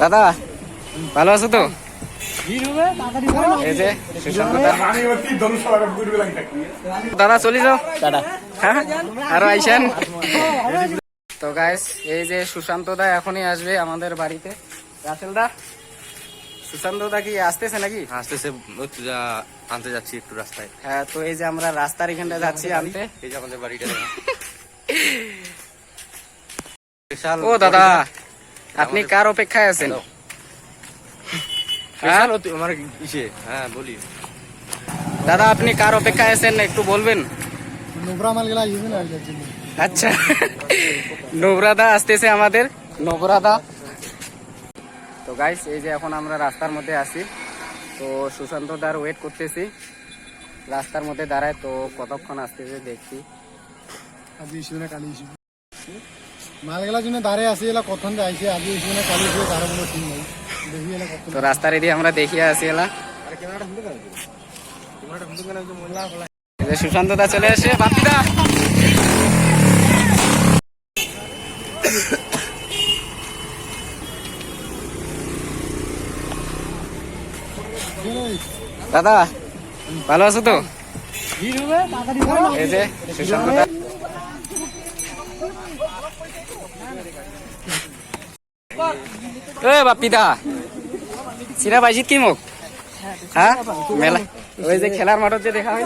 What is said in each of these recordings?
দাদা ভালো আছো তো? এই যে সুশান্ত দাদা চলে যাও হ্যাঁ আরো আইসেন। তো গাইস এই যে সুশান্ত দা এখনই আসবে আমাদের বাড়িতে। রাসেল দা সুশান্ত দা কি আসতেছে নাকি? আসতেছে, আনতে যাচ্ছি একটু রাস্তায়। হ্যাঁ তো এই যে আমরা রাস্তার এখানটা যাচ্ছি আনতে। এই যে আমাদের বাড়িটা। ও দাদা আপনি কার অপেক্ষায় আছেন? আমার ইসে হ্যাঁ বলি দাদা আপনি কার অপেক্ষায় আছেন একটু বলবেন? আচ্ছা নোবরাদা আসতেছে আমাদের, নোবরাদা। তো গাইস এই যে এখন আমরা রাস্তার মধ্যে আছি, তো সুশান্ত দার ওয়েট করতেছি রাস্তার মধ্যে দাঁড়ায়। তো কতক্ষণ আসতেছে দেখছি। মালগুলার জন্য দাঁড়িয়ে আসি, এলা কখন আইসে আজ এসে না কালি এসে তার কোনো ঠিক নাই। দেখি এলা কত তো রাস্তা রেডি আমরা দেখিয়ে আসি এলা। এই যে সুশান্ত দা চলে আসে, বাপি দা দাদা ভালো আছো তো? এই যে সুশান্ত দা বাপিদা চিনা পাইছিস কি মোক? হ্যাঁ মেলা ওই যে খেলার মাঠত যে দেখা হয়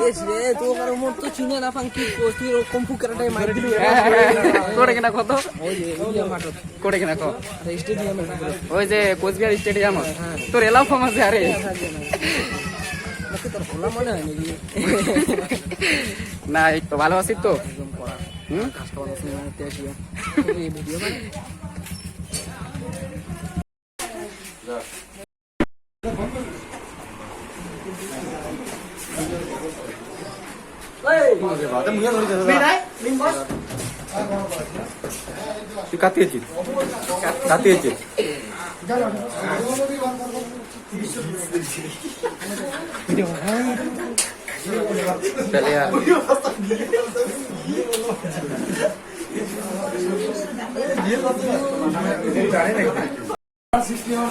করে কিনা কত করে কিনা কত ওই যে কোচবিহার স্টেডিয়াম তোর এলাও কম আছে। আরে না এই তো ভালো আছিস তো? তুই কাটিয়েছিস কাটিয়েছিস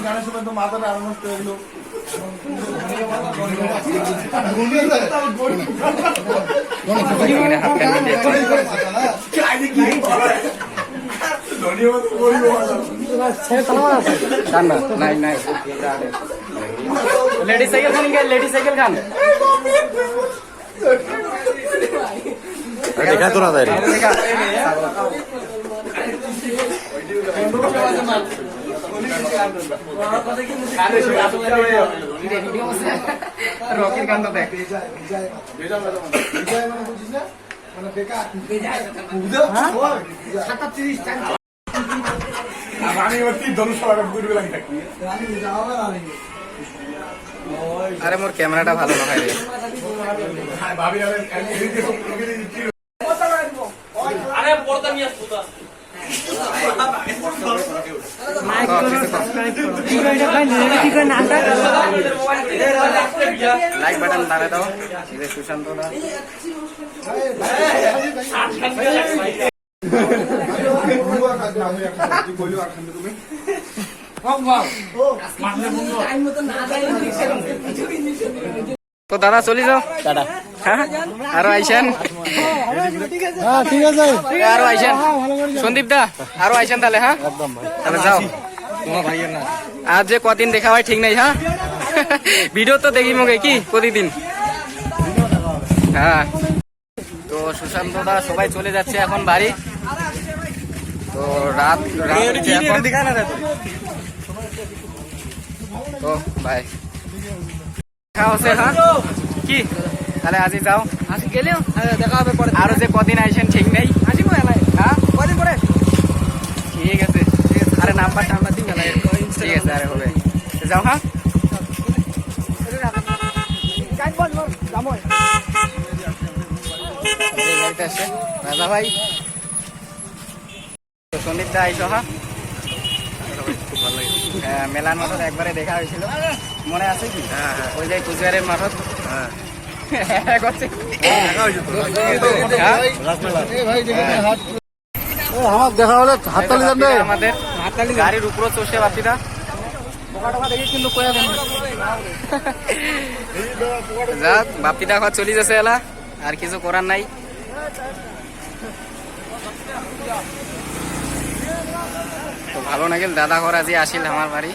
গানের সময় তো মাথাটা আরো নষ্ট হয়ে গেল। লেডিস সাইকেল খান গে, লেডিস সাইকেল খান দেখা তো না যায় রকির গান তো দেখ। আরে মোর ক্যামেরাটা ভালো না হয় রে। আরে পর্দা নিয়ে আসতো তা লাইক বাটন দাঁড়া দাও। সুশান্ত দা তো দাদা চলে যাও দাদা হ্যাঁ আরো আইসেন। ঠিক আছে আরো আইসেন সন্দীপ দা আরো আইসেন তাহলে। হ্যাঁ তাহলে যাও। আজ যে কদিন দেখা হয় ঠিক নাই। হ্যাঁ ভিডিও তো দেখি মগে কি প্রতিদিন। হ্যাঁ তো সুশান্ত দা সবাই চলে যাচ্ছে এখন বাড়ি। তো রাত তো ভাই দেখা হচ্ছে। হ্যাঁ কি তাহলে আজই যাও, আজকে গেলেও দেখা হবে পরে। আরো যে কদিন আইসেন ঠিক নেই। আসিব এলাই হ্যাঁ কদিন পরে ঠিক আছে। আরে নাম্বার টাম্বার দিন এলাই ঠিক আছে। আরে হবে যাও। হ্যাঁ রাজা ভাই সন্দীপ দা আইসো। হ্যাঁ মেলার মাঠত একবারে দেখা হয়েছিল মনে আছে কি? ওই যে কুচবিহারের মাঠত দেখা হলে হাততালি দেন। আমাদের গাড়ির উপরও চষে বাপিদা যাক বাপি দেখা চলি যাচ্ছে এলা আর কিছু করার নাই তো ভালো নাগিল দাদা ঘর আজি আসিল আমার বাড়ি